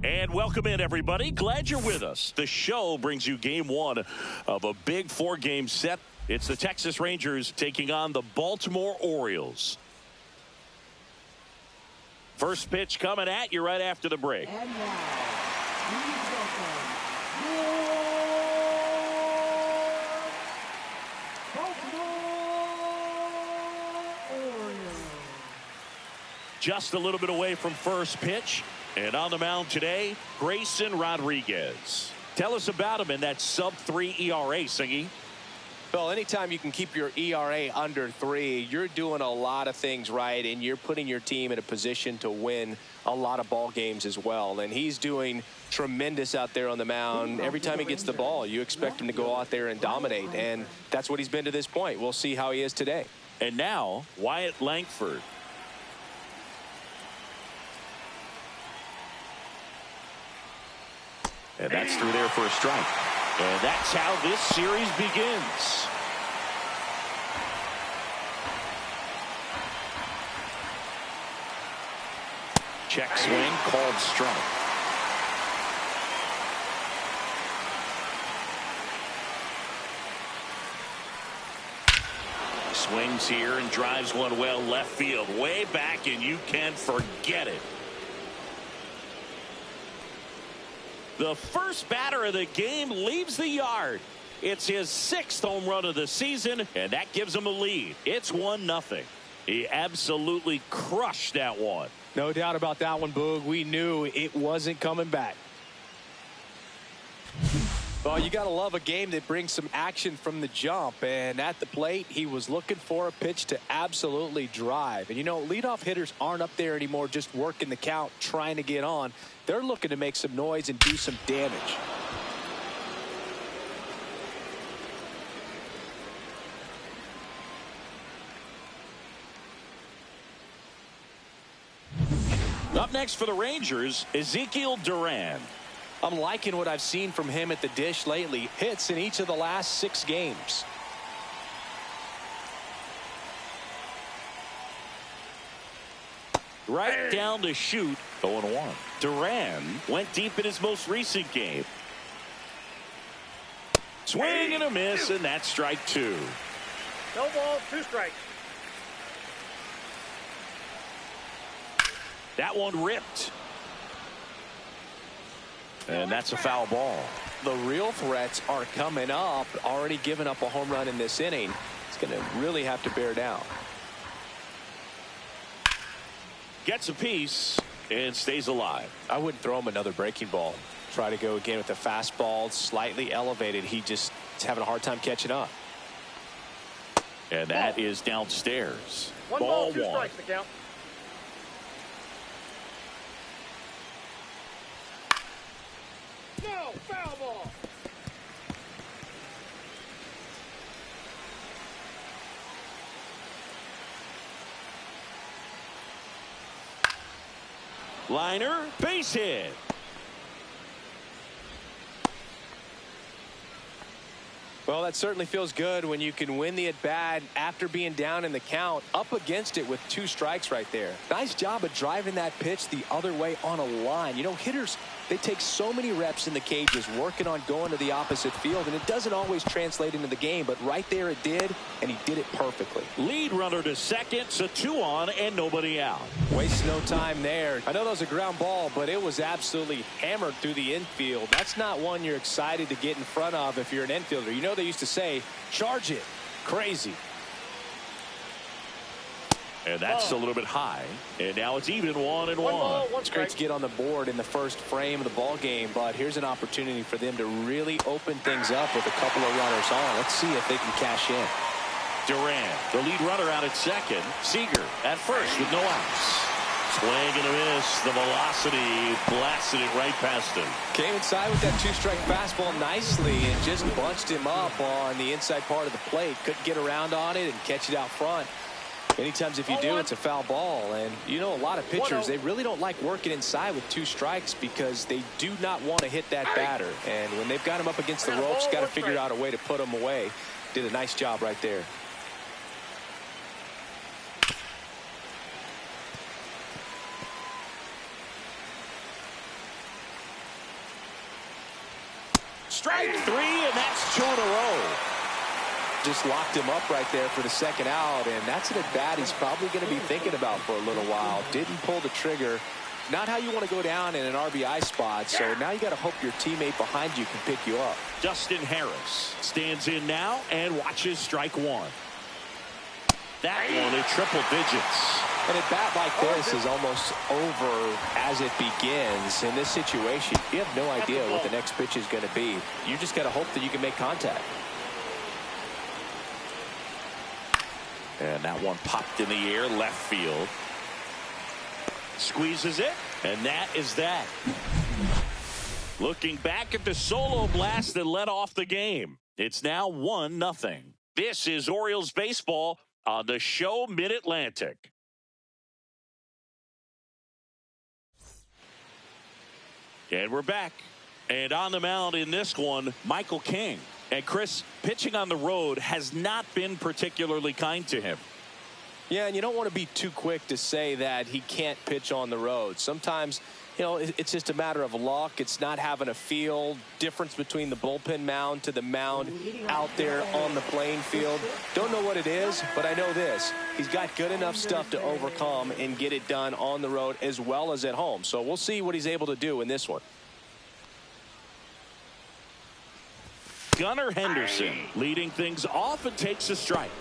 And welcome in, everybody. Glad you're with us. The show brings you game one of a big four-game set. It's the Texas Rangers taking on the Baltimore Orioles. First pitch coming at you right after the break. And now, please welcome Baltimore Orioles. Just a little bit away from first pitch. And on the mound today, Grayson Rodriguez. Tell us about him in that sub-3 ERA, Singy. Well, anytime you can keep your ERA under 3, you're doing a lot of things right, and you're putting your team in a position to win a lot of ball games as well. And he's doing tremendous out there on the mound. Every time he gets the ball, you expect him to go out there and dominate, and that's what he's been to this point. We'll see how he is today. And now, Wyatt Langford. And that's through there for a strike. And that's how this series begins. Check swing, called strike. Swings here and drives one well left field. Way back, and you can forget it. The first batter of the game leaves the yard. It's his 6th home run of the season, and that gives him a lead. It's 1-0. He absolutely crushed that one. No doubt about that one, Boog. We knew it wasn't coming back. Well, you got to love a game that brings some action from the jump. And at the plate, he was looking for a pitch to absolutely drive. And, you know, leadoff hitters aren't up there anymore just working the count, trying to get on. They're looking to make some noise and do some damage. Up next for the Rangers, Ezekiel Duran. I'm liking what I've seen from him at the dish lately. Hits in each of the last 6 games. Right down to shoot. 0-1. Duran went deep in his most recent game. Swing and a miss, and that's strike 2. No ball, 2 strikes. That one ripped. And that's a foul ball. The real threats are coming up. Already given up a home run in this inning. It's going to really have to bear down. Gets a piece and stays alive. I wouldn't throw him another breaking ball. Try to go again with the fastball, slightly elevated. He just is having a hard time catching up. And that is downstairs. One ball, 2 strikes to count. No, foul ball. Liner, base hit. Well, that certainly feels good when you can win the at-bat after being down in the count, up against it with 2 strikes right there. Nice job of driving that pitch the other way on a line. You know, hitters, they take so many reps in the cages working on going to the opposite field, and it doesn't always translate into the game, but right there it did, and he did it perfectly. Lead runner to second, so 2 on and nobody out. Waste no time there. I know that was a ground ball, but it was absolutely hammered through the infield. That's not one you're excited to get in front of if you're an infielder. You know they used to say, charge it. Crazy. And that's a little bit high. And now it's even 1-1. It's great to get on the board in the first frame of the ball game, but here's an opportunity for them to really open things up with a couple of runners on. Let's see if they can cash in. Duran, the lead runner, out at second. Seager at first with no outs. Swing and a miss. The velocity blasted it right past him. Came inside with that 2-strike fastball nicely and just bunched him up on the inside part of the plate. Couldn't get around on it and catch it out front. Many times if you do, it's a foul ball. And you know, a lot of pitchers, they really don't like working inside with 2 strikes because they do not want to hit that batter. And when they've got him up against the ropes, got to figure out a way to put him away. Did a nice job right there. Strike 3, and that's 2 in a row. Just locked him up right there for the second out, and that's an at-bat he's probably going to be thinking about for a little while. Didn't pull the trigger. Not how you want to go down in an RBI spot, so now you got to hope your teammate behind you can pick you up. Justin Harris stands in now and watches strike 1. That one in triple digits. An at-bat like this is almost over as it begins. In this situation, you have no idea what the next pitch is going to be. You just got to hope that you can make contact. And that one popped in the air, left field. Squeezes it, and that is that. Looking back at the solo blast that led off the game. It's now 1-0. This is Orioles baseball on the show Mid-Atlantic. And we're back. And on the mound in this one, Michael King. And Chris, pitching on the road has not been particularly kind to him. Yeah, and you don't want to be too quick to say that he can't pitch on the road. Sometimes, you know, it's just a matter of luck. It's not having a feel. Difference between the bullpen mound to the mound out there on the playing field. Don't know what it is, but I know this. He's got good enough stuff to overcome and get it done on the road as well as at home. So we'll see what he's able to do in this one. Gunnar Henderson leading things off and takes a strike.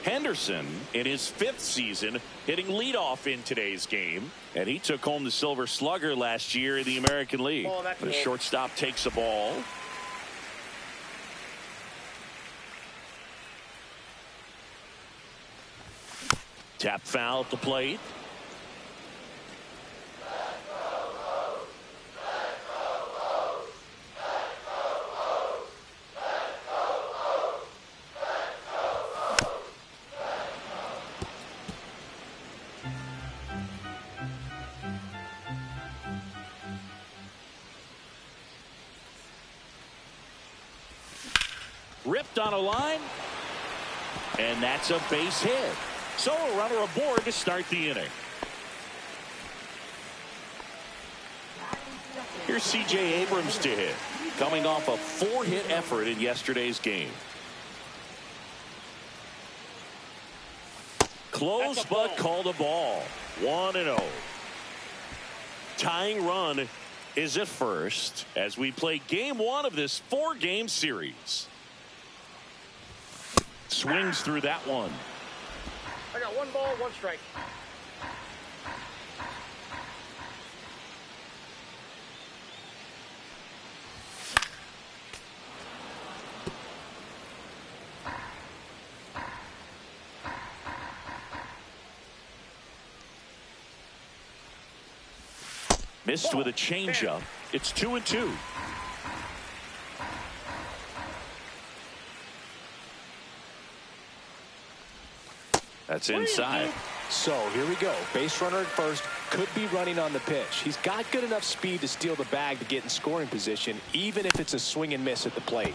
Henderson in his 5th season hitting leadoff in today's game, and he took home the Silver Slugger last year in the American League. The shortstop takes a ball. Tap foul at the plate. Ripped on a line, and that's a base hit. So a runner aboard to start the inning. Here's C.J. Abrams to hit, coming off a 4-hit effort in yesterday's game. Close but called a ball. 1-0. Tying run is at first as we play game 1 of this 4-game series. Swings through that one. I got 1 ball, 1 strike. Missed with a changeup. It's 2-2. That's inside. So here we go. Base runner at first, could be running on the pitch. He's got good enough speed to steal the bag to get in scoring position, even if it's a swing and miss at the plate.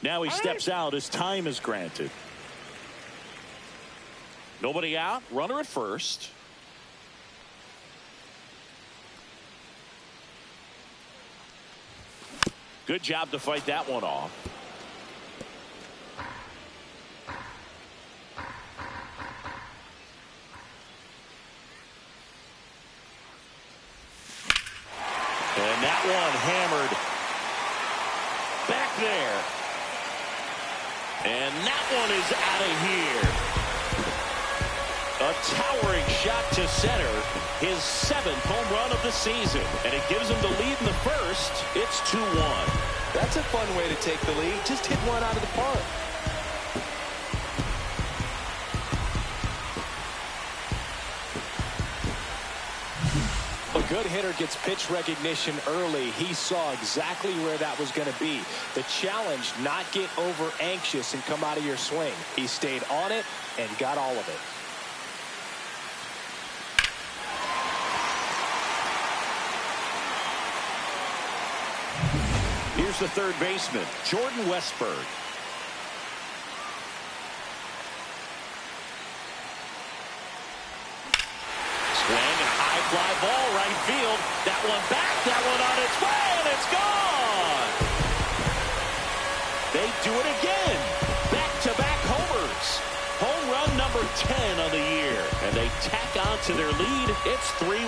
Now he steps out as time is granted. Nobody out. Runner at first. Good job to fight that one off. And that one hammered back there. And that one is out of here. A towering shot to center. His 7th home run of the season. And it gives him the lead in the first. It's 2-1. That's a fun way to take the lead. Just hit one out of the park. A good hitter gets pitch recognition early. He saw exactly where that was going to be. The challenge, not get over anxious and come out of your swing. He stayed on it and got all of it. Here's the third baseman, Jordan Westburg. Swing and a high fly ball right field. That one back, that one on its way, and it's gone. They do it again. Back-to-back homers. Home run number 10 on the year. And they tack on to their lead. It's 3-1.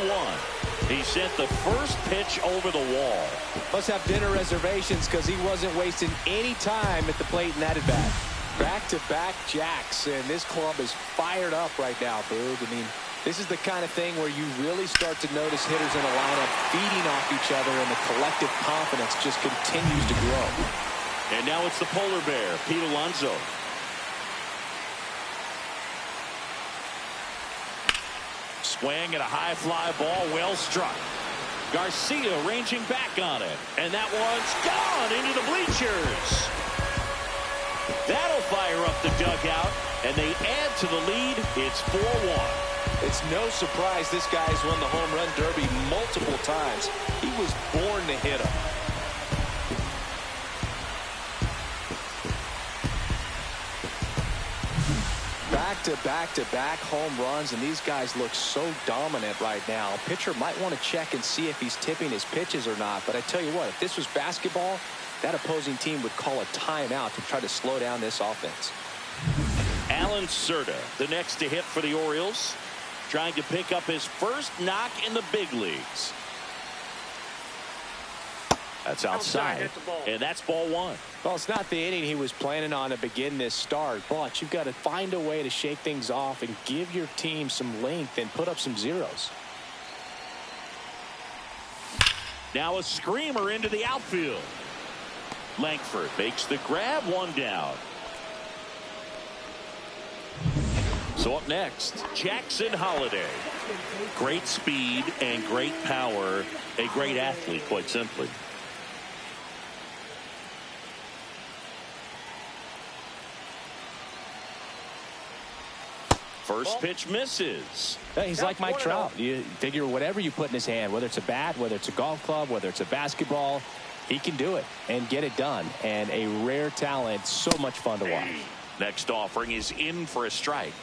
He sent the first pitch over the wall. Must have dinner reservations because he wasn't wasting any time at the plate in that at-bat. Back-to-back jacks, and this club is fired up right now, Boog. I mean, this is the kind of thing where you really start to notice hitters in a lineup feeding off each other, and the collective confidence just continues to grow. And now it's the polar bear, Pete Alonso. Swing and a high fly ball, well struck. Garcia ranging back on it. And that one's gone into the bleachers. That'll fire up the dugout. And they add to the lead. It's 4-1. It's no surprise this guy's won the home run derby multiple times. He was born to hit them. Back-to-back-to-back home runs, and these guys look so dominant right now. A pitcher might want to check and see if he's tipping his pitches or not, but I tell you what, if this was basketball, that opposing team would call a timeout to try to slow down this offense. Alan Cerda, the next to hit for the Orioles, trying to pick up his first knock in the big leagues. That's outside, and that's ball one. Well, it's not the inning he was planning on to begin this start, but you've got to find a way to shake things off and give your team some length and put up some zeros. Now a screamer into the outfield. Langford makes the grab, one down. So up next, Jackson Holliday. Great speed and great power. A great athlete, quite simply. First pitch misses. He's like Mike Trout. You figure whatever you put in his hand, whether it's a bat, whether it's a golf club, whether it's a basketball, he can do it and get it done. And a rare talent, so much fun to watch. Next offering is in for a strike.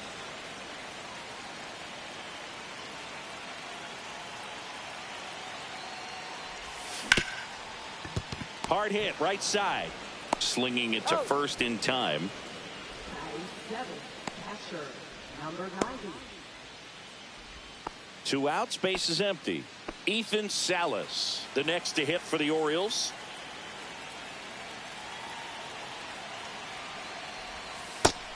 Hard hit, right side. Slinging it to first in time. 97, catcher, number 90. 2 outs, base is empty. Ethan Salas, the next to hit for the Orioles.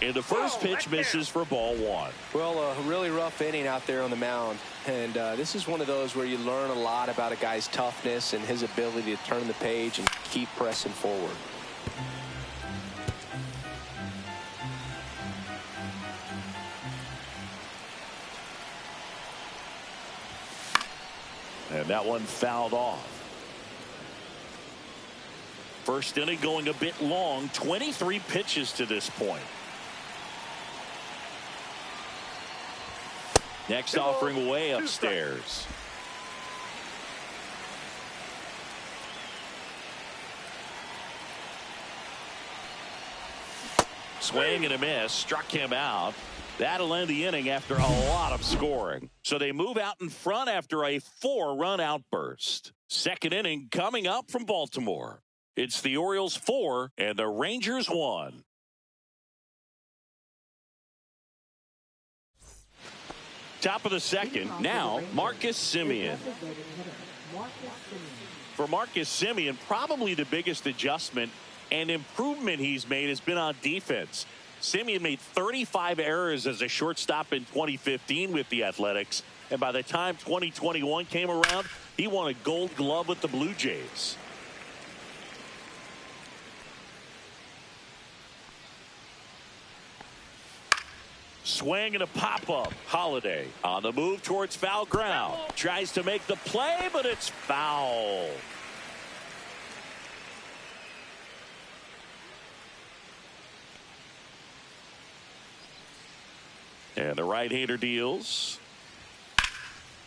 And the first pitch misses for ball one. Well, a really rough inning out there on the mound. And this is one of those where you learn a lot about a guy's toughness and his ability to turn the page and keep pressing forward. And that one fouled off. First inning going a bit long. 23 pitches to this point. Next offering way upstairs. Swing and a miss. Struck him out. That'll end the inning after a lot of scoring. So they move out in front after a 4-run outburst. Second inning coming up from Baltimore. It's the Orioles 4 and the Rangers 1. Top of the second. Now Marcus Semien. For Marcus Semien, probably the biggest adjustment and improvement he's made has been on defense. Semien made 35 errors as a shortstop in 2015 with the Athletics, and by the time 2021 came around, he won a Gold Glove with the Blue Jays. Swing and a pop-up. Holiday on the move towards foul ground. Tries to make the play, but it's foul. And the right-hander deals.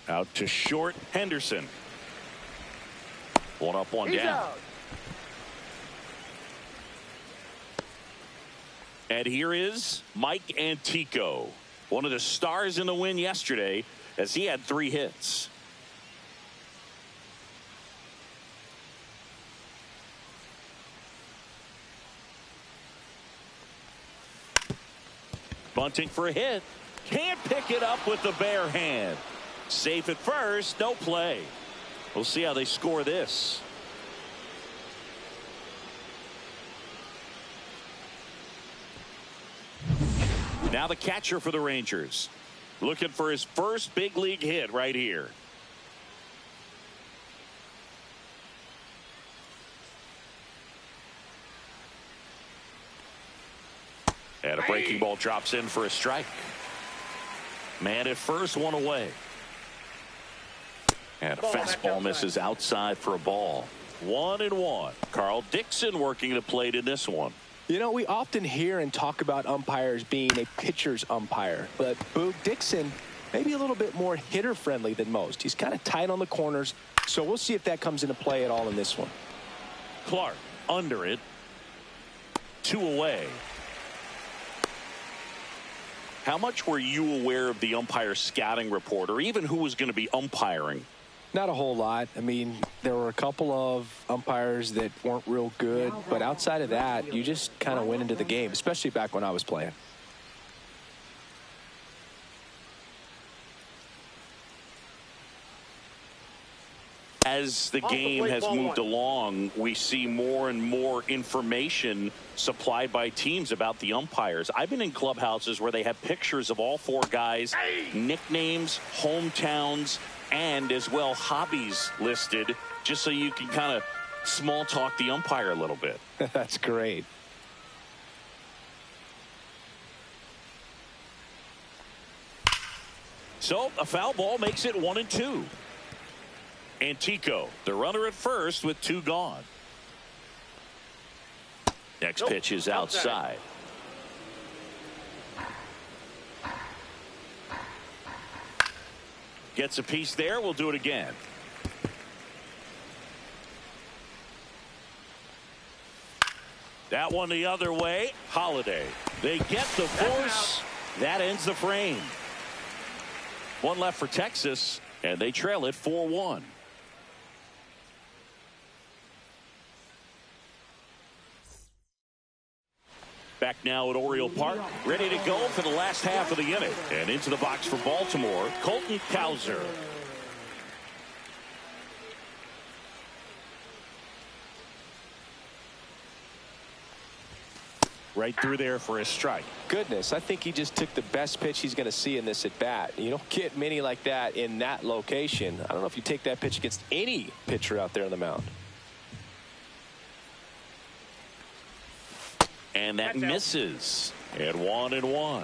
Out to short. Henderson. One up, one down. Out. And here is Mike Antico, one of the stars in the win yesterday, as he had 3 hits. Bunting for a hit. Can't pick it up with the bare hand. Safe at first, no play. We'll see how they score this. Now the catcher for the Rangers, looking for his first big league hit right here. And a breaking ball drops in for a strike. Man at first, one away. And a fastball misses outside for a ball. 1-1. Carl Dixon working the plate in this one. You know, we often hear and talk about umpires being a pitcher's umpire, but Boog Dixon maybe a little bit more hitter friendly than most. He's kind of tight on the corners, so we'll see if that comes into play at all in this one. Clark under it. 2 away. How much were you aware of the umpire scouting report, or even who was going to be umpiring? Not a whole lot. I mean, there were a couple of umpires that weren't real good, but outside of that, you just kind of went into the game, especially back when I was playing. As the game has moved along, we see more and more information supplied by teams about the umpires. I've been in clubhouses where they have pictures of all 4 guys, nicknames, hometowns, and as well hobbies listed, just so you can kind of small talk the umpire a little bit. That's great. So a foul ball makes it 1-2. Antico, the runner at first with 2 gone. Next pitch is outside. Gets a piece there. We'll do it again. That one the other way. Holiday. They get the force. That ends the frame. 1 left for Texas, and they trail it 4-1. Back now at Oriole Park, ready to go for the last half of the inning. And into the box for Baltimore, Colton Cowser. Right through there for a strike. Goodness, I think he just took the best pitch he's going to see in this at bat. You don't get many like that in that location. I don't know if you take that pitch against any pitcher out there on the mound. And that misses at 1-1.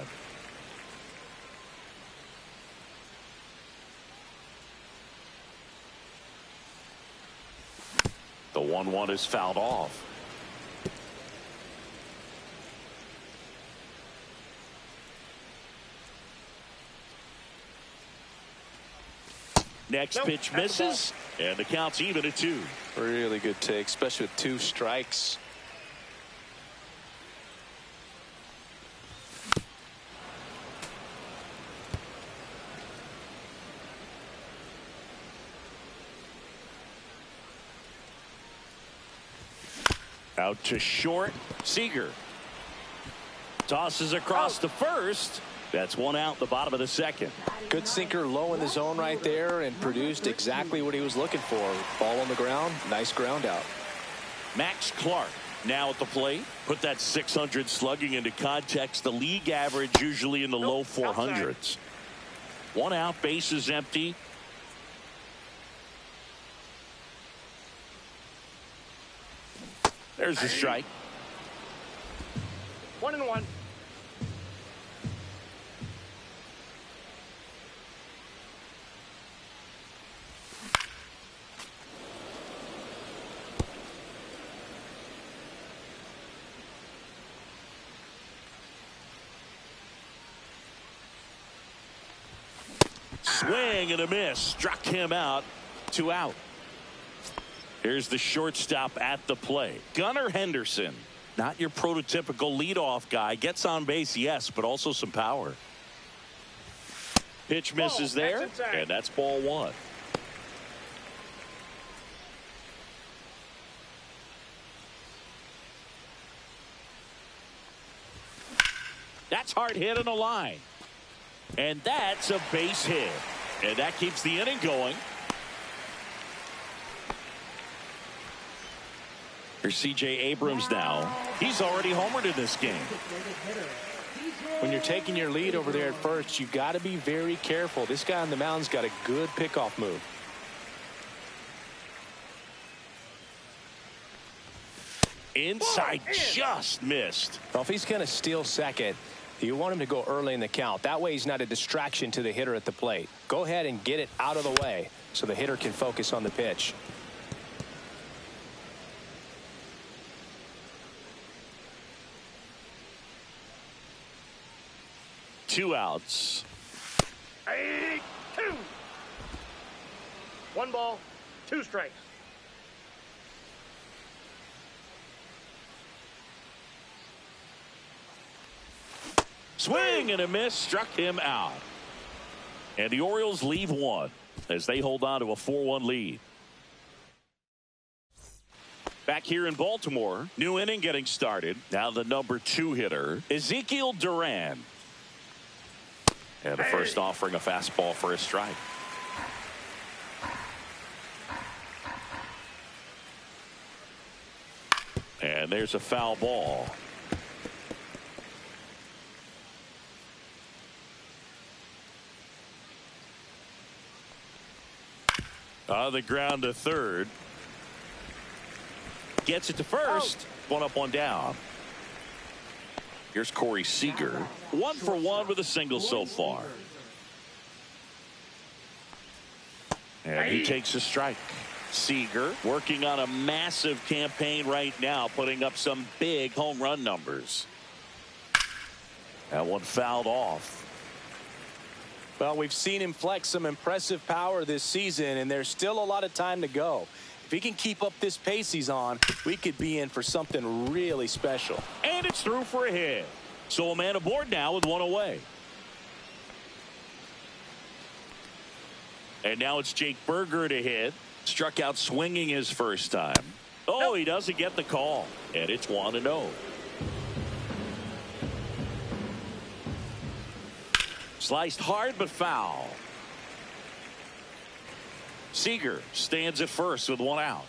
The 1-1 is fouled off. Next pitch misses, and the count's even at 2. Really good take, especially with 2 strikes. Out to short. Seager tosses across to first. That's one out the bottom of the second. Good sinker low in the zone right there and produced exactly what he was looking for. Ball on the ground. Nice ground out. Max Clark now at the plate. Put that 600 slugging into context. The league average usually in the low 400s. One out, bases empty. There's the strike. 1-1. Swing and a miss. Struck him out. 2 out. Here's the shortstop at the plate. Gunnar Henderson. Not your prototypical leadoff guy. Gets on base, yes, but also some power. Pitch misses there, and that's ball 1. That's hard hit on the line. And that's a base hit. And that keeps the inning going. Here's C.J. Abrams now. He's already homered in this game. When you're taking your lead over there at first, you got to be very careful. This guy on the mound's got a good pickoff move. Inside, just missed. Well, if he's going to steal second, you want him to go early in the count. That way he's not a distraction to the hitter at the plate. Go ahead and get it out of the way so the hitter can focus on the pitch. Two outs. 2. 1 ball, 2 strikes. Swing and a miss. Struck him out. And the Orioles leave 1 as they hold on to a 4-1 lead. Back here in Baltimore, new inning getting started. Now the number 2 hitter, Ezekiel Duran. And the first offering, a fastball for a strike. And there's a foul ball. On the ground to third. Gets it to first. 1 up, 1 down. Here's Corey Seager. 1 for 1 with a single so far. And he takes a strike. Seager working on a massive campaign right now, putting up some big home run numbers. That one fouled off. Well, we've seen him flex some impressive power this season, and there's still a lot of time to go. If he can keep up this pace he's on, we could be in for something really special. And it's through for a hit. So a man aboard now with 1 away. And now it's Jake Berger to hit. Struck out swinging his first time. Oh, he doesn't get the call. And it's 1-0. Sliced hard but foul. Seager stands at first with 1 out.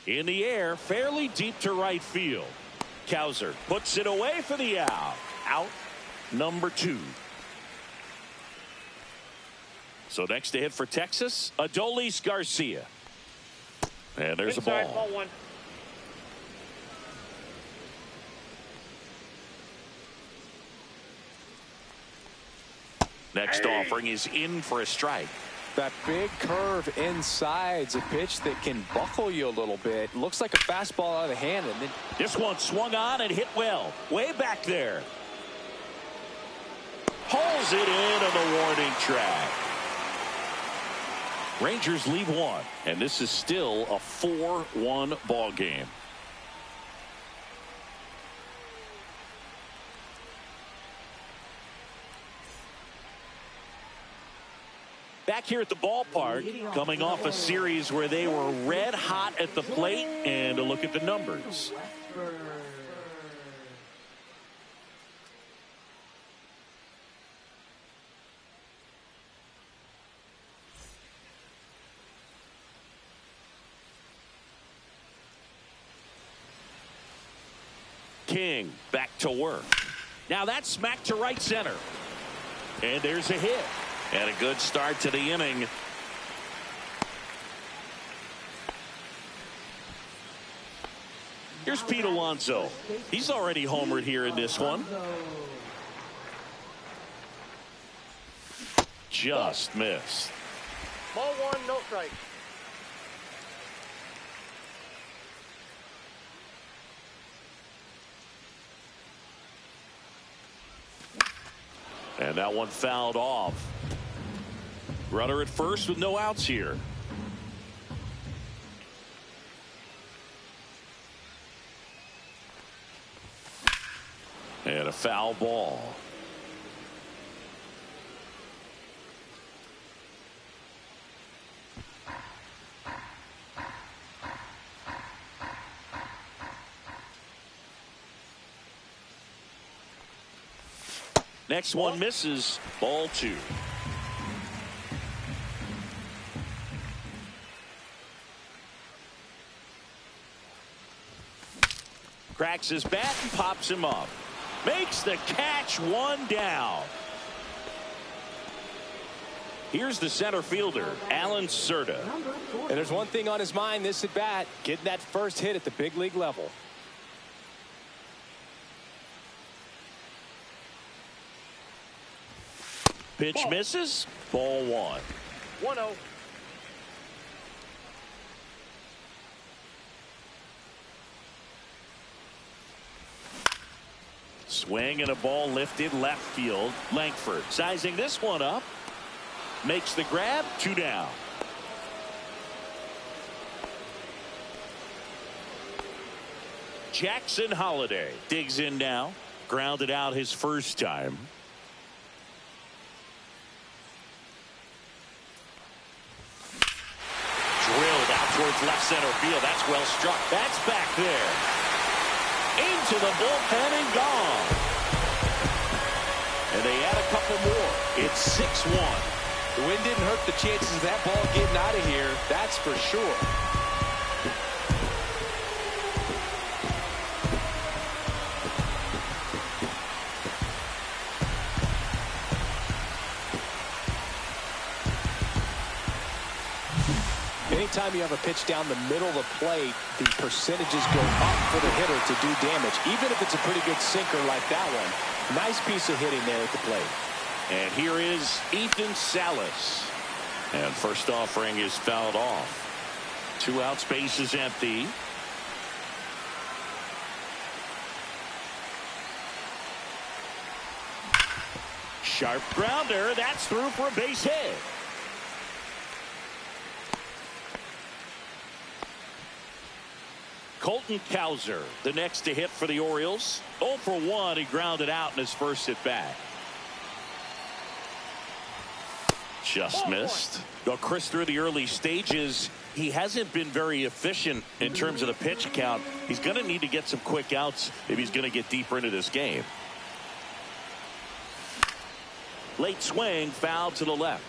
In the air, fairly deep to right field. Cowser puts it away for the out. Out number 2. So next to hit for Texas, Adolis Garcia. And there's a ball. Ball 1. Next offering is in for a strike. That big curve inside's a pitch that can buckle you a little bit. Looks like a fastball out of the hand. And then this one swung on and hit well. Way back there. Pulls it in on the warning track. Rangers leave 1. And this is still a 4-1 ball game. Back here at the ballpark, coming off a series where they were red hot at the plate, and a look at the numbers. King back to work. Now that's smacked to right center. And there's a hit. And a good start to the inning. Here's Pete Alonso. He's already homered here in this one. Just missed. Ball one, no strike. And that one fouled off. Runner at first with no outs here. And a foul ball. Next one misses. Ball two. Cracks his bat and pops him up. Makes the catch, one down. Here's the center fielder, Alan Cerda. And there's one thing on his mind this at bat, getting that first hit at the big league level. Pitch misses. Ball one. 1-0. Swing and a ball lifted left field. Langford sizing this one up. Makes the grab. Two down. Jackson Holiday digs in now. Grounded out his first time. Drilled out towards left center field. That's well struck. That's back there. Into the bullpen and gone. And they add a couple more. It's 6-1. The wind didn't hurt the chances of that ball getting out of here. That's for sure. Anytime you have a pitch down the middle of the plate, the percentages go up for the hitter to do damage, even if it's a pretty good sinker like that one. Nice piece of hitting there at the plate. And here is Ethan Salas. And first offering is fouled off. 2 outs, base is empty. Sharp grounder. That's through for a base hit. Colton Cowser, the next to hit for the Orioles. 0 for 1. He grounded out in his first at bat. Just missed. Well, Chris, through the early stages, he hasn't been very efficient in terms of the pitch count. He's going to need to get some quick outs if he's going to get deeper into this game. Late swing, foul to the left.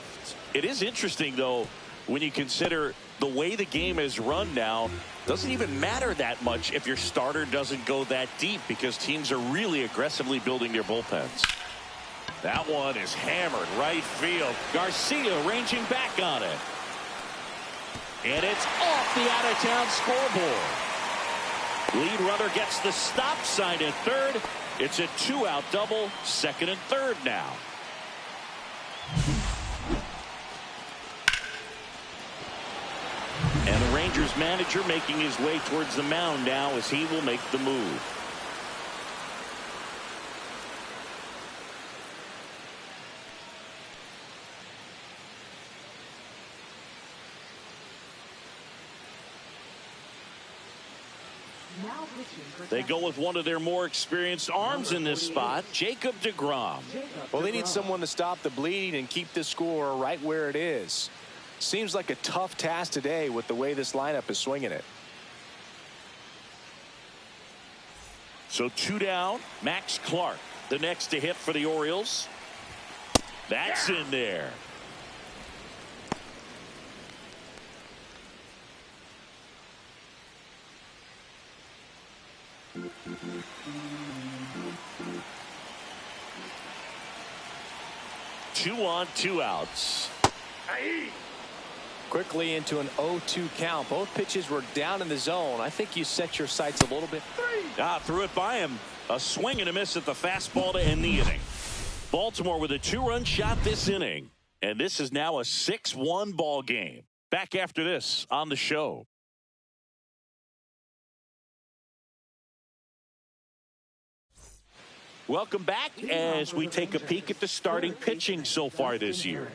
It is interesting, though, when you consider the way the game is run now. Doesn't even matter that much if your starter doesn't go that deep, because teams are really aggressively building their bullpens. That one is hammered right field. Garcia ranging back on it. And it's off the out-of-town scoreboard. Lead runner gets the stop sign at third. It's a 2-out double, second and third now. And the Rangers manager making his way towards the mound now as he will make the move. Now pitching for They go with one of their more experienced arms in this spot, Jacob deGrom. Well, they need someone to stop the bleed and keep this score right where it is. Seems like a tough task today with the way this lineup is swinging it. So 2 down, Max Clark, the next to hit for the Orioles. That's in there. Two on, 2 outs. Quickly into an 0-2 count. Both pitches were down in the zone. I think you set your sights a little bit. Threw it by him. A swing and a miss at the fastball to end the inning. Baltimore with a 2-run shot this inning. And this is now a 6-1 ball game. Back after this on the show. Welcome back as we take a peek at the starting pitching so far this year.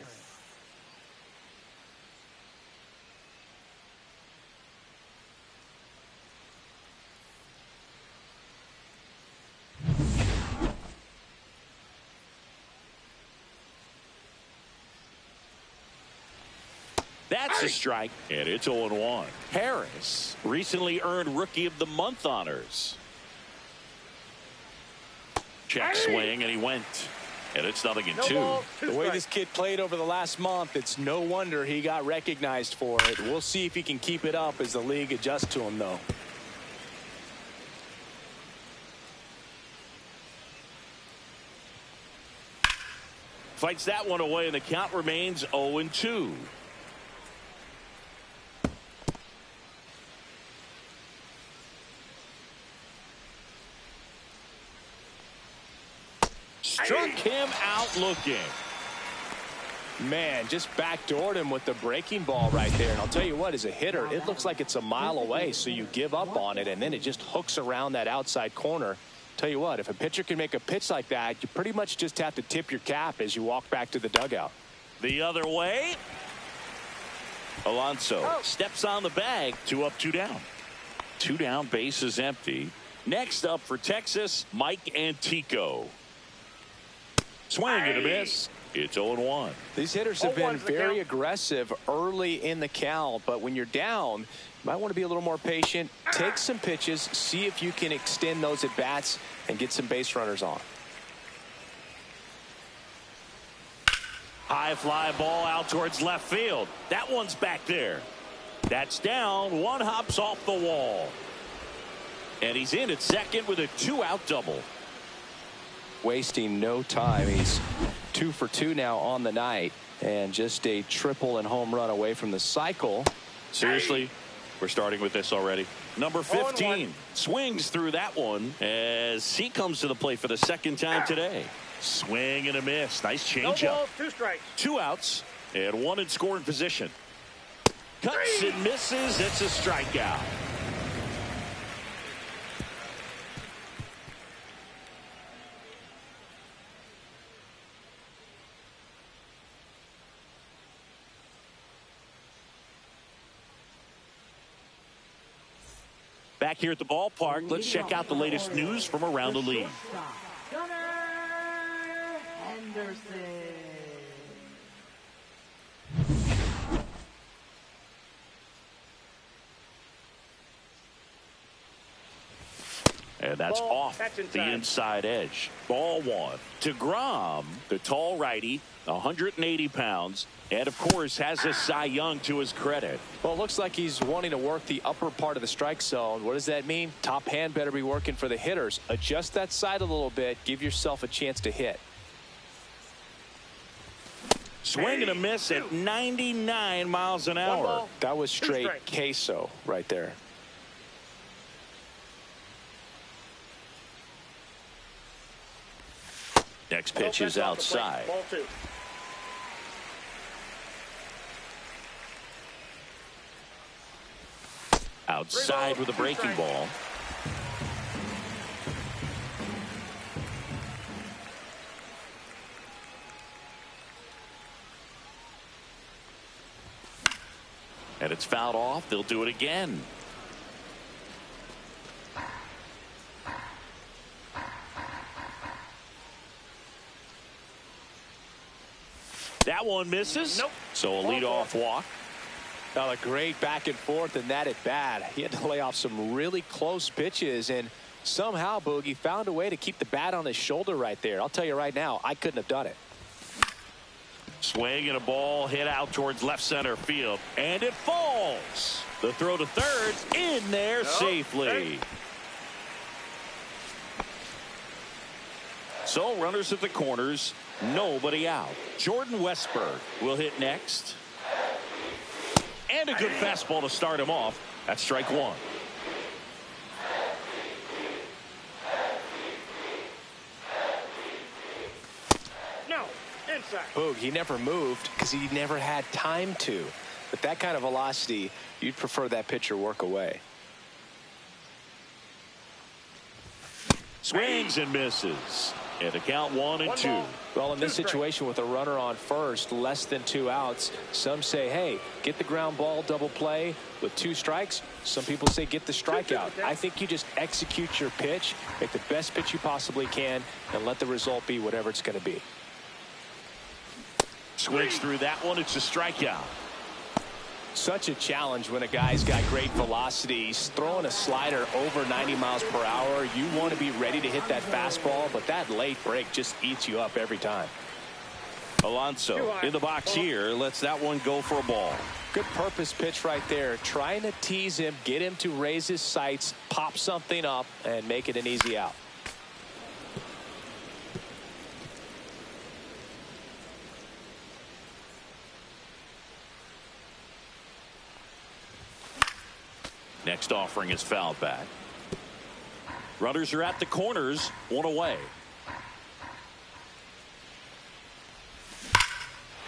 That's a strike, and it's 0-1. Harris recently earned Rookie of the Month honors. Check swing, and he went. And it's 0-2. The way this kid played over the last month, it's no wonder he got recognized for it. We'll see if he can keep it up as the league adjusts to him, though. Fights that one away, and the count remains 0-2. Struck him out looking. Man, just backdoored him with the breaking ball right there. And I'll tell you what, as a hitter, it looks like it's a mile away, so you give up on it, and then it just hooks around that outside corner. Tell you what, if a pitcher can make a pitch like that, you pretty much just have to tip your cap as you walk back to the dugout. The other way. Alonso steps on the bag. 2 up, 2 down. 2 down, base is empty. Next up for Texas, Mike Antico. Swing and a miss. It's 0-1. These hitters have been very aggressive early in the count, but when you're down, you might want to be a little more patient. Take some pitches, see if you can extend those at bats and get some base runners on. High fly ball out towards left field. That one's back there. That's down. One hops off the wall. And he's in at second with a 2-out double. Wasting no time. He's 2 for 2 now on the night, and just a triple and home run away from the cycle. Seriously, we're starting with this already. Number 15 swings through that one as he comes to the plate for the second time today. Swing and a miss. Nice changeup. 2 strikes. 2 outs and 1 in scoring position. Cuts and misses. It's a strikeout. Back here at the ballpark, let's check out the latest news from around the league. Gunnar Henderson. And that's off the inside edge. Ball 1. deGrom, the tall righty, 180 pounds, and of course has a Cy Young to his credit. Well, it looks like he's wanting to work the upper part of the strike zone. What does that mean? Top hand better be working for the hitters. Adjust that side a little bit. Give yourself a chance to hit. Swing and a miss at 99 miles an hour. That was straight queso right there. Next pitch is outside. Ball 2. Outside with a breaking ball. And it's fouled off. They'll do it again. That one misses. Nope. So a leadoff walk. Now a great back and forth in that at bat. He had to lay off some really close pitches, and somehow Boogie found a way to keep the bat on his shoulder right there. I'll tell you right now, I couldn't have done it. Swing and a ball hit out towards left center field, and it falls. The throw to third in there safely. So runners at the corners, nobody out. Jordan Westberg will hit next. And a good fastball to start him off. That's strike one. No, inside. Boog, he never moved because he never had time to. With that kind of velocity, you'd prefer that pitcher work away. Swings and misses. And a count 1-2. Well, in this situation with a runner on first, less than 2 outs, some say, hey, get the ground ball, double play with 2 strikes. Some people say get the strikeout. I think you just execute your pitch, make the best pitch you possibly can, and let the result be whatever it's going to be. Swings through that one. It's a strikeout. Such a challenge when a guy's got great velocity. He's throwing a slider over 90 miles per hour. You want to be ready to hit that fastball, but that late break just eats you up every time. Alonso in the box here. Lets that one go for a ball. Good purpose pitch right there. Trying to tease him, get him to raise his sights, pop something up, and make it an easy out. Next offering is fouled back. Runners are at the corners, 1 away.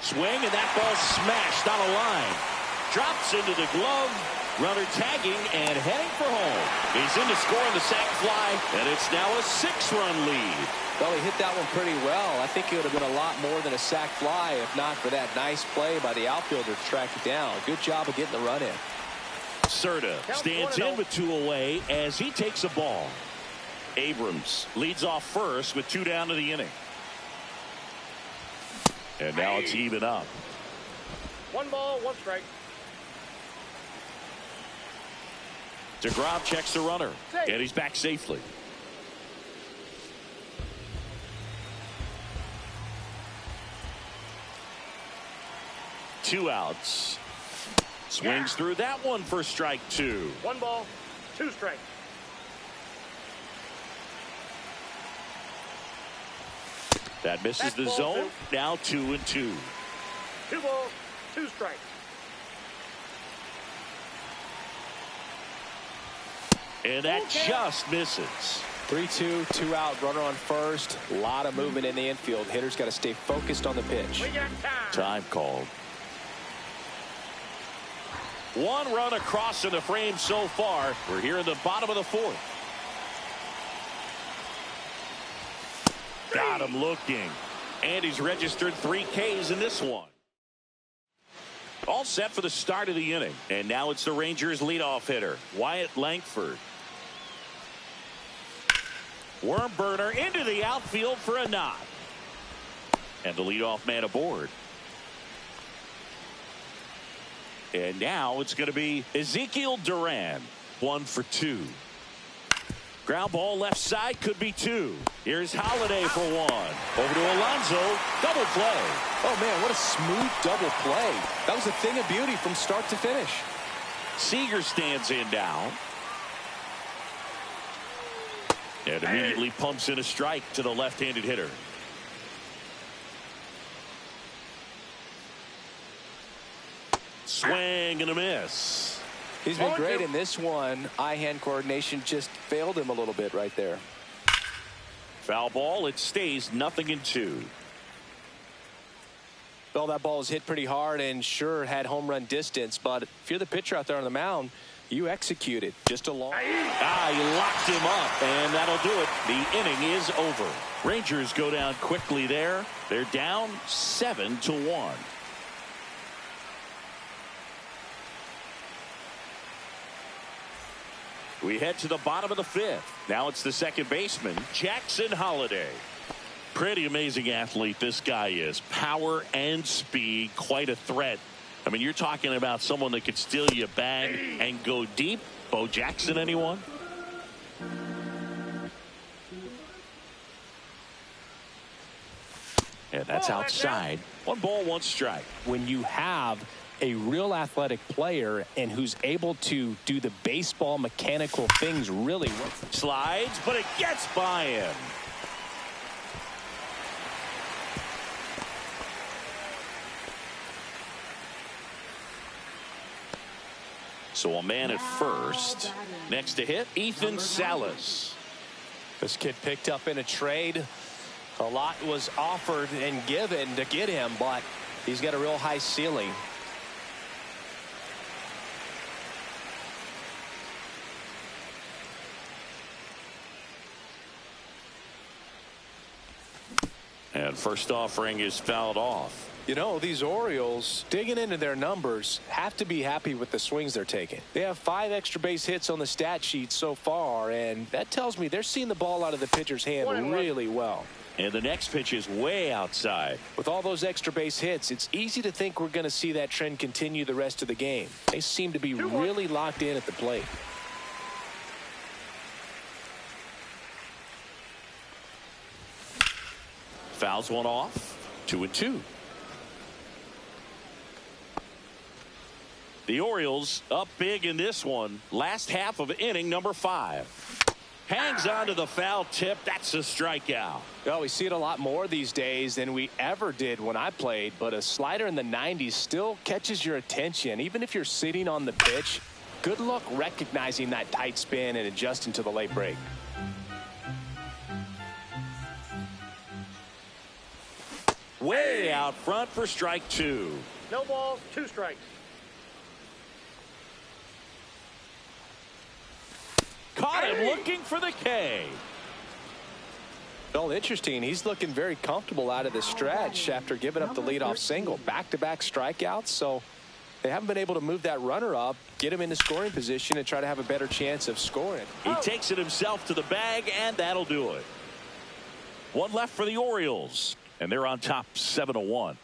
Swing, and that ball smashed on a line. Drops into the glove. Runner tagging and heading for home. He's in to score on the sac fly, and it's now a 6-run lead. Well, he hit that one pretty well. I think it would have been a lot more than a sac fly if not for that nice play by the outfielder to track it down. Good job of getting the run in. Serta stands in with 2 away as he takes a ball. Abrams leads off first with 2 down to the inning. And now it's even up. 1 ball, 1 strike. DeGrom checks the runner, and he's back safely. Two outs. Swings through that one for strike 2. 1 ball, 2 strikes. That misses the zone. Now 2-2. 2 balls, 2 strikes. And that just misses. 3-2, 2 out, runner on first. A lot of movement in the infield. Hitter's got to stay focused on the pitch. We got time. Time called. 1 run across in the frame so far. We're here in the bottom of the 4th. Got him looking. And he's registered 3 Ks in this one. All set for the start of the inning. And now it's the Rangers leadoff hitter, Wyatt Langford. Worm burner into the outfield for a knock. And the leadoff man aboard. And now it's going to be Ezekiel Duran. 1 for 2. Ground ball left side, could be 2. Here's Holiday for 1. Over to Alonso. Double play. Oh, man, what a smooth double play. That was a thing of beauty from start to finish. Seager stands in now. And immediately pumps in a strike to the left-handed hitter. Swing and a miss. He's been great in this one. Eye-hand coordination just failed him a little bit right there. Foul ball. It stays 0-2. Well, that ball was hit pretty hard and sure had home run distance. But if you're the pitcher out there on the mound, you execute it. Just a long. He locked him up, and that'll do it. The inning is over. Rangers go down quickly there. They're down 7-1. We head to the bottom of the 5th. Now it's the second baseman, Jackson Holiday. Pretty amazing athlete this guy is. Power and speed, quite a threat. I mean, you're talking about someone that could steal you bag and go deep. Bo Jackson, anyone? And that's outside. 1 ball, 1 strike. When you have a real athletic player and who's able to do the baseball mechanical things really well. Slides, but it gets by him. So a man at first. Next to hit, Ethan Salas. This kid picked up in a trade. A lot was offered and given to get him, but he's got a real high ceiling. And first offering is fouled off. You know, these Orioles, digging into their numbers, have to be happy with the swings they're taking. They have 5 extra base hits on the stat sheet so far, and that tells me they're seeing the ball out of the pitcher's hand really well. And the next pitch is way outside. With all those extra base hits, it's easy to think we're going to see that trend continue the rest of the game. They seem to be really locked in at the plate. Fouls one off. 2-2. The Orioles up big in this one. Last half of inning number 5. Hangs on to the foul tip. That's a strikeout. Well, we see it a lot more these days than we ever did when I played, but a slider in the 90s still catches your attention. Even if you're sitting on the pitch, good luck recognizing that tight spin and adjusting to the late break. Way out front for strike 2. No balls, 2 strikes. Caught him looking for the K. Well, interesting. He's looking very comfortable out of the stretch after giving up the leadoff single. Back-to-back strikeouts, so they haven't been able to move that runner up, get him into scoring position, and try to have a better chance of scoring. He takes it himself to the bag, and that'll do it. 1 left for the Orioles, and they're on top 7-1.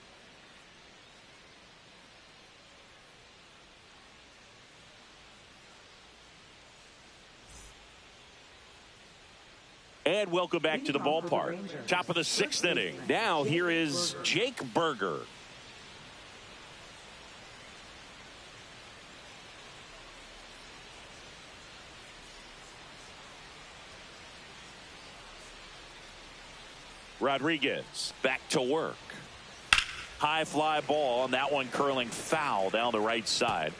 And welcome back to the ballpark. Top of the 6th inning. Now here is Jake Berger. Rodriguez back to work. High fly ball, and that one curling foul down the right side.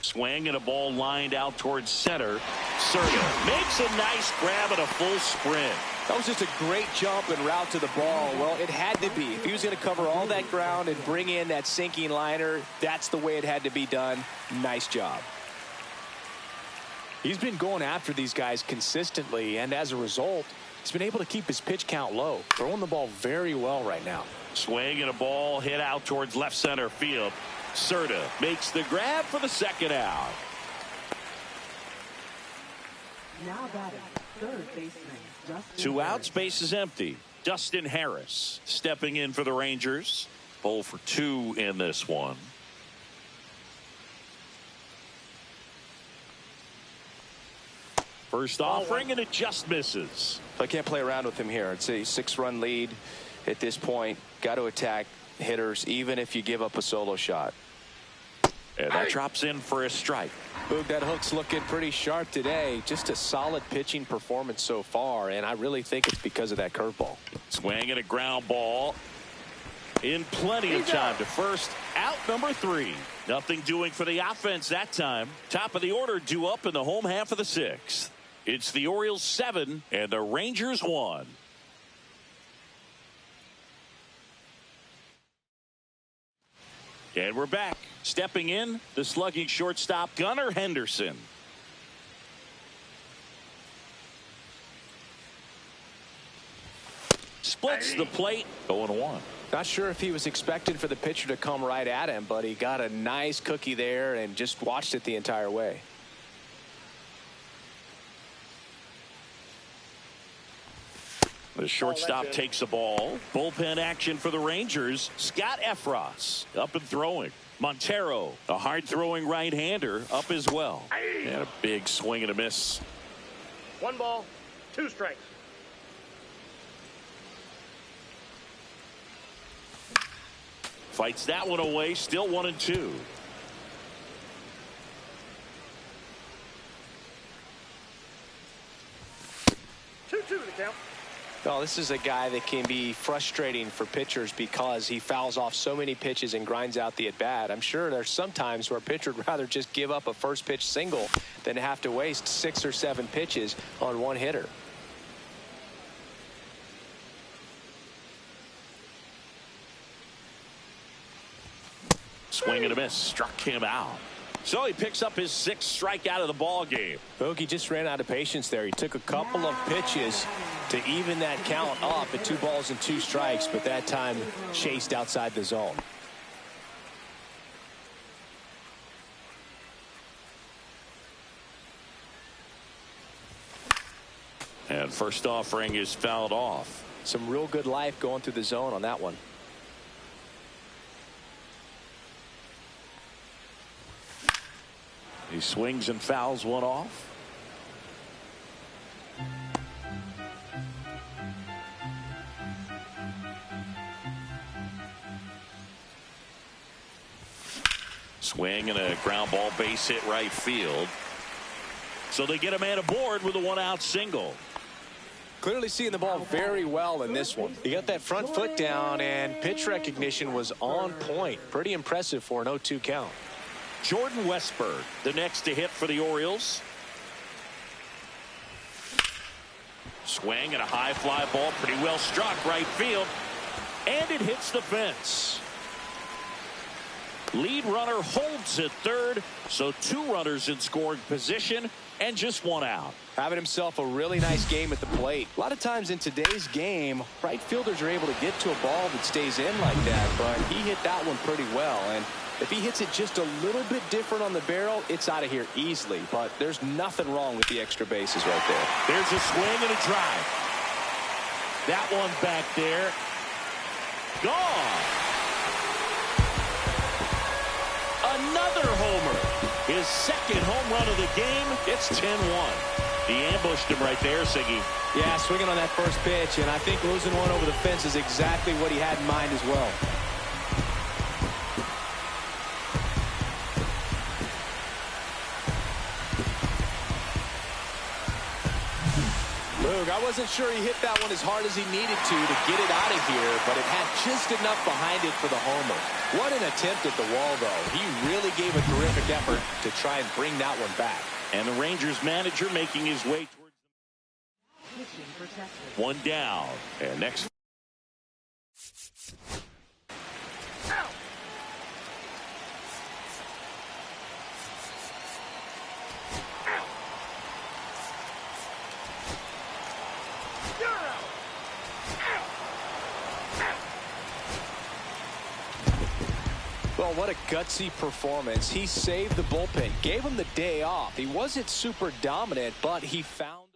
Swing and a ball lined out towards center. Serta makes a nice grab and a full sprint. That was just a great jump and route to the ball. Well, it had to be. If he was going to cover all that ground and bring in that sinking liner, that's the way it had to be done. Nice job. He's been going after these guys consistently, and as a result, he's been able to keep his pitch count low. Throwing the ball very well right now. Swing and a ball hit out towards left center field. Serta makes the grab for the second out. Now batting, third baseman. 2 outs, base is empty. Dustin Harris stepping in for the Rangers. 0 for 2 in this one. First offering, and it just misses. I can't play around with him here. It's a 6-run lead at this point. Got to attack hitters, even if you give up a solo shot. And that drops in for a strike. Boog, that hook's looking pretty sharp today. Just a solid pitching performance so far, and I really think it's because of that curveball. Swing and a ground ball. In plenty of time to first. Out number 3. Nothing doing for the offense that time. Top of the order due up in the home half of the 6th. It's the Orioles 7 and the Rangers 1. And we're back. Stepping in, the slugging shortstop, Gunnar Henderson. splits the plate. 0-1. Not sure if he was expecting for the pitcher to come right at him, but he got a nice cookie there and just watched it the entire way. The shortstop takes the ball. Bullpen action for the Rangers. Scott Efros up and throwing. Montero, a hard-throwing right-hander, up as well. And a big swing and a miss. 1 ball, 2 strikes. Fights that one away. Still 1-2. Two to the count. Well, this is a guy that can be frustrating for pitchers because he fouls off so many pitches and grinds out the at-bat. I'm sure there's some times where a pitcher would rather just give up a first pitch single than have to waste 6 or 7 pitches on one hitter. Swing and a miss. Struck him out. So he picks up his 6th strikeout of the ball game. Bogey just ran out of patience there. He took a couple of pitches to even that count up at 2 balls and 2 strikes, but that time chased outside the zone. And first offering is fouled off. Some real good life going through the zone on that one. He swings and fouls one off. Swing and a ground ball, base hit right field. So they get a man aboard with a 1-out single. Clearly seeing the ball very well in this one. He got that front foot down and pitch recognition was on point. Pretty impressive for an 0-2 count. Jordan Westberg, the next to hit for the Orioles. Swing and a high fly ball, pretty well struck right field, and it hits the fence. Lead runner holds at third, so 2 runners in scoring position and just 1 out. Having himself a really nice game at the plate. A lot of times in today's game, right fielders are able to get to a ball that stays in like that, but he hit that one pretty well. And if he hits it just a little bit different on the barrel, it's out of here easily. But there's nothing wrong with the extra bases right there. There's a swing and a drive. That one back there. Gone. Another homer. His 2nd home run of the game. It's 10-1. He ambushed him right there, Siggy. Yeah, swinging on that first pitch, and I think losing one over the fence is exactly what he had in mind as well. I wasn't sure he hit that one as hard as he needed to get it out of here, but it had just enough behind it for the homer. What an attempt at the wall, though. He really gave a terrific effort to try and bring that one back. And the Rangers manager making his way towards the 1 down. And next. Well, what a gutsy performance. He saved the bullpen, gave him the day off. He wasn't super dominant, but he found